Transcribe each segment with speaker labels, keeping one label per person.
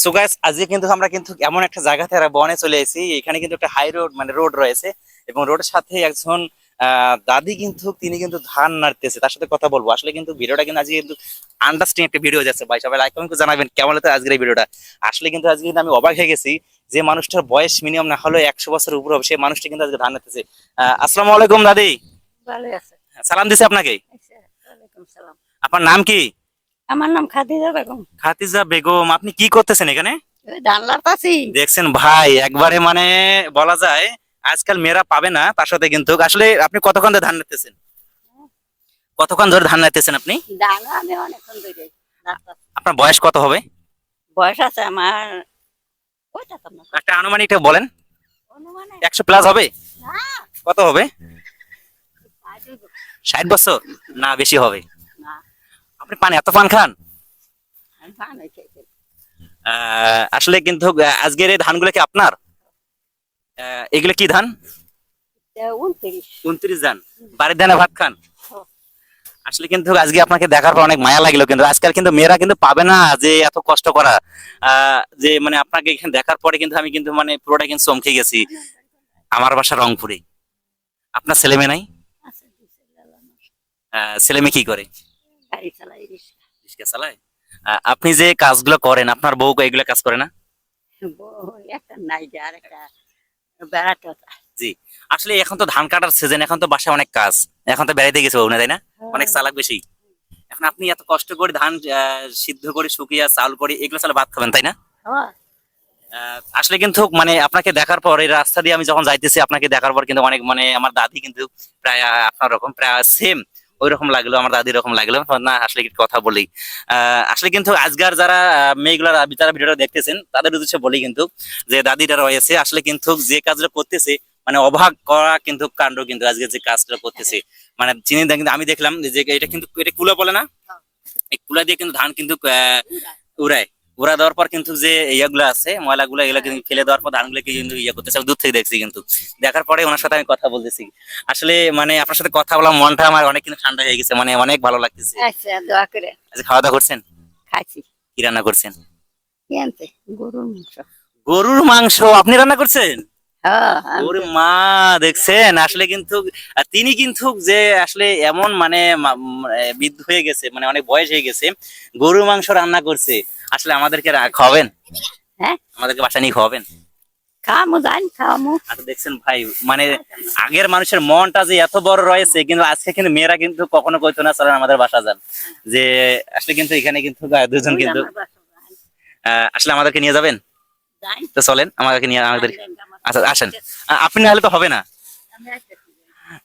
Speaker 1: So guys, আজকে কিন্তু আমরা কিন্তু এমন একটা জায়গাতে বনে চলে এসেছি। এখানে কিন্তু একটা হাই রোড মানে রোড রয়েছে এবং রোডের সাথে একজন দাদি কিন্তু তিনি কিন্তু ধান নাড়তেছে, তার সাথে কথা বলবো। আসলে কিন্তু ভিডিওটা কিন্তু আজকে কিন্তু আন্ডারস্ট্যান্ডিং একটা ভিডিও যাচ্ছে ভাই, সবাই লাইক কমেন্ট করে জানাবেন কেমন হতো আজকের এই ভিডিওটা। আসলে কিন্তু আজকে কিন্তু আমি অবাক হয়ে গেছি যে মানুষটার বয়স মিনিমাম না হলেও 100 বছরের উপর হবে, সেই মানুষটা কিন্তু আজকে ধান নাড়তেছে। আসসালামু আলাইকুম দাদি।
Speaker 2: ভালো আছে।
Speaker 1: সালাম দিছে আপনাকে।
Speaker 2: আচ্ছা, ওয়ালাইকুম সালাম।
Speaker 1: আপনার নাম কি?
Speaker 2: আমার নাম খাদিজা বেগম।
Speaker 1: খাতিজা বেগম। আপনি কি করতেছেন এখানে?
Speaker 2: ওই ধান লাগাচ্ছি।
Speaker 1: দেখছেন ভাই, একবারে মানে বলা যায় আজকাল মেয়েরা পাবে না, তার সাথে কিন্তু আসলে আপনি কতক্ষণ ধরে ধান নাড়তেছেন? কতক্ষণ ধরে ধান নাড়তেছেন আপনি?
Speaker 2: ধান আমি অনেকক্ষণ ধরে লাগাচ্ছি।
Speaker 1: আপনার বয়স কত হবে?
Speaker 2: বয়স আছে আমার ওইটা তো না
Speaker 1: একটা আনুমানিক একটা বলেন।
Speaker 2: অনুমানে
Speaker 1: 100 প্লাস হবে?
Speaker 2: না
Speaker 1: কত হবে?
Speaker 2: আগে
Speaker 1: 60 বছর? না, বেশি হবে।
Speaker 2: না
Speaker 1: আপনি পান, এত পান খান?
Speaker 2: আমি ধান হয়েছে
Speaker 1: আসলে কিন্তু আজকের এই ধানগুলো কি আপনার? এগুলো কি ধান?
Speaker 2: 29।
Speaker 1: 29 ধান। বাড়ির ধানে ভাত খান?
Speaker 2: হ্যাঁ।
Speaker 1: আসলে কিন্তু আজকে আপনাকে দেখার পর অনেক মায়া লাগলো, কিন্তু আজকাল কিন্তু মেয়েরা কিন্তু পাবে না যে এত কষ্ট করা। যে মানে আপনাকে এখানে দেখার পরে কিন্তু আমি কিন্তু মানে পুরোটা কিন্তু চমকে গেছি। আমার বাসা রংপুরে। আপনার ছেলে মেয়ে নাই?
Speaker 2: আছে দুই ছেলে আমার।
Speaker 1: ছেলে মেয়ে কি করে?
Speaker 2: গাড়ি চালাই রিক্সা।
Speaker 1: রিক্সা চালায়? আপনি যে কাজগুলো করেন, আপনার বউ এগুলো কাজ করে না?
Speaker 2: বউ একটা নাই যে আর একটা বেড়াতে
Speaker 1: জি। আসলে এখন তো ধান কাটার সিজন, এখন তো বাসায় অনেক কাজ। এখন তো বেড়াইতে গেছে বউ না, তাই না? অনেক চালাক বেশি। এখন আপনি এত কষ্ট করে ধান সিদ্ধ করে শুকিয়ে চাল করে এগুলো চালে ভাত খাবেন, তাই না? আসলে কিন্তু মানে আপনাকে দেখার পর এই রাস্তা দিয়ে আমি যখন যাইতেছি, আপনাকে দেখার পর কিন্তু অনেক মানে আমার দাদি কিন্তু প্রায় আপনার রকম প্রায় সেম ওই রকম লাগলো, আমার দাদির রকম লাগলো না। আসলে কি কথা বলি, আসলে কিন্তু আজকাল যারা মেয়েগুলার যারা ভিডিওটা দেখতেছেন তাদের উদ্দেশ্যে বলি কিন্তু যে দাদিটা রয়েছে আসলে কিন্তু যে কাজটা করতেছে মানে অবাক করা কিন্তু কাণ্ড, কিন্তু আজকে যে কাজটা করতেছে মানে চিনি কিন্তু আমি দেখলাম যে এটা কিন্তু এটা কুলা বলে না, এই কুলা দিয়ে কিন্তু ধান কিন্তু উড়ায়। উড়া দেওয়ার পর কিন্তু যে ইয়েগুলো আছে ময়লাগুলো এগুলো কিন্তু ফেলে দেওয়ার পর ধানগুলোকে কিন্তু ইয়ে করতেছে, আমি দূর থেকে দেখছি কিন্তু। দেখার পরে ওনার সাথে আমি কথা বলতেছি। আসলে মানে আপনার সাথে কথা বলা মনটা আমার অনেক কিন্তু ঠান্ডা হয়ে গেছে, মানে অনেক ভালো লাগতেছে।
Speaker 2: আচ্ছা দোয়া করে
Speaker 1: আচ্ছা, খাওয়া দাওয়া করছেন?
Speaker 2: খাইছি।
Speaker 1: কি রান্না করছেন?
Speaker 2: কি আনতে? গরুর মাংস।
Speaker 1: গরুর মাংস আপনি রান্না করছেন?
Speaker 2: হ্যাঁ
Speaker 1: ওরে মা, দেখছেন আসলে কিন্তু তিনি কিন্তু যে আসলে এমন মানে বৃদ্ধ হয়ে গেছে, মানে অনেক বয়স হয়ে গেছে, গরুর মাংস রান্না করছে। আসলে আমাদেরকে খাওয়াবেন?
Speaker 2: হ্যাঁ
Speaker 1: আমাদেরকে বাসা নিয়ে খাওয়াবেন?
Speaker 2: খাওয়ামু জানি খাওয়ামু।
Speaker 1: আচ্ছা, দেখছেন ভাই মানে আগের মানুষের মনটা যে এত বড় রয়েছে, কিন্তু আজকে কিন্তু মেয়েরা কিন্তু কখনো কইতো না চলেন আমাদের বাসা যান। যে আসলে কিন্তু এখানে কিন্তু দুজন কিন্তু আসলে আমাদেরকে নিয়ে যাবেন, তো চলেন আমাদেরকে নিয়ে আমাদের। আচ্ছা আসেন, আপনি না হলে তো হবে না।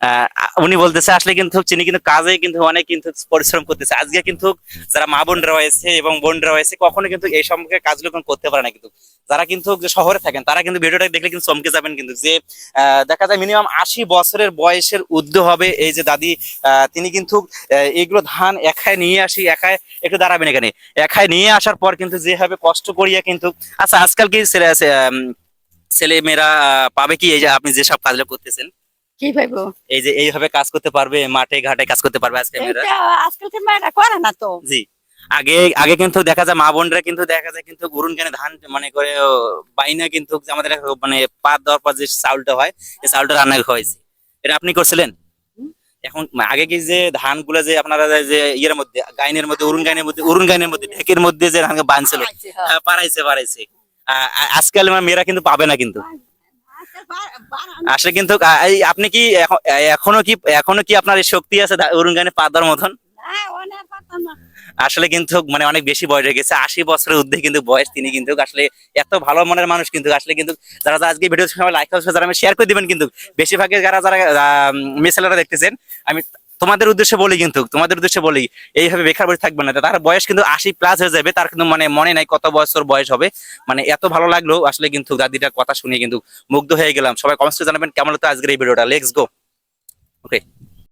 Speaker 1: আহ, উনি বলতেছে আসলে কিন্তু তিনি কিন্তু কাজে কিন্তু অনেক কিন্তু পরিশ্রম করতেছে। আজকে কিন্তু যারা মা বোন রয়েছে এবং বোন রয়েছে কখনো কিন্তু এই সম্পর্কে কাজগুলো কিন্তু করতে পারে না, কিন্তু যারা কিন্তু যে শহরে থাকেন তারা কিন্তু ভিডিওটা দেখলে কিন্তু চমকে যাবেন কিন্তু যে দেখা যায় মিনিমাম 80 বছরের বয়সের ঊর্ধ্ব হবে এই যে দাদি। তিনি কিন্তু এইগুলো ধান একাই নিয়ে আসি, একাই একটু দাঁড়াবেন এখানে, একাই নিয়ে আসার পর কিন্তু যেভাবে কষ্ট করিয়া কিন্তু। আচ্ছা, আজকাল কি ছেলে মেয়েরা পাবে কি এই যে আপনি যেসব কাজগুলো করতেছেন,
Speaker 2: কি পাইবো?
Speaker 1: এই যে এইভাবে কাজ করতে পারবে, মাঠে ঘাটে কাজ করতে পারবে আজকে মেয়েরা?
Speaker 2: এটা আজকালকার মেয়েরা করে না তো।
Speaker 1: জি। আগে আগে কিন্তু দেখা যায় মা বোনরা কিন্তু দেখা যায় কিন্তু গরুন কেনে ধান মানে করে বাইনা কিন্তু যে আমাদের মানে পাত দেওয়ার পর যে চাউলটা হয় এই চাউলটা রান্না হয়েছে, এটা আপনি করছিলেন? এখন আগে কি যে ধানগুলো যে আপনারা যে ইয়ের মধ্যে গাইনের মধ্যে উরুন গাইনের মধ্যে ঢেকের মধ্যে যে ধানকে বানছিল, পারাইছে পারাইছে, আজকাল আমার মেয়েরা কিন্তু পাবে না কিন্তু। আসলে কিন্তু এই আপনি কি এখনো কি আপনার এই শক্তি আছে উরুন গাইনে পা দেওয়ার মতন? আসলে কিন্তু মানে অনেক বেশি বয়স হয়ে গেছে, 80 বছরের ঊর্ধ্বে কিন্তু বয়স তিনি কিন্তু আসলে এত ভালো মনের মানুষ কিন্তু। আসলে কিন্তু যারা যারা আজকে ভিডিও সময় লাইক যারা আমি শেয়ার করে দিবেন কিন্তু বেশিরভাগই যারা যারা মেয়েছেলেরা দেখতেছেন, আমি তোমাদের উদ্দেশ্যে বলি কিন্তু তোমাদের উদ্দেশ্যে বলি এইভাবে বেকার বসে থাকবে না। তার বয়স কিন্তু 80 প্লাস হয়ে যাবে, তার কিন্তু মানে মনে নাই কত বছর বয়স হবে। মানে এত ভালো লাগলো আসলে কিন্তু দাদিটার কথা শুনে কিন্তু মুগ্ধ হয়ে গেলাম। সবাই কমেন্টস করে জানাবেন কেমন হতো আজকের এই ভিডিওটা। Let's go. ওকে।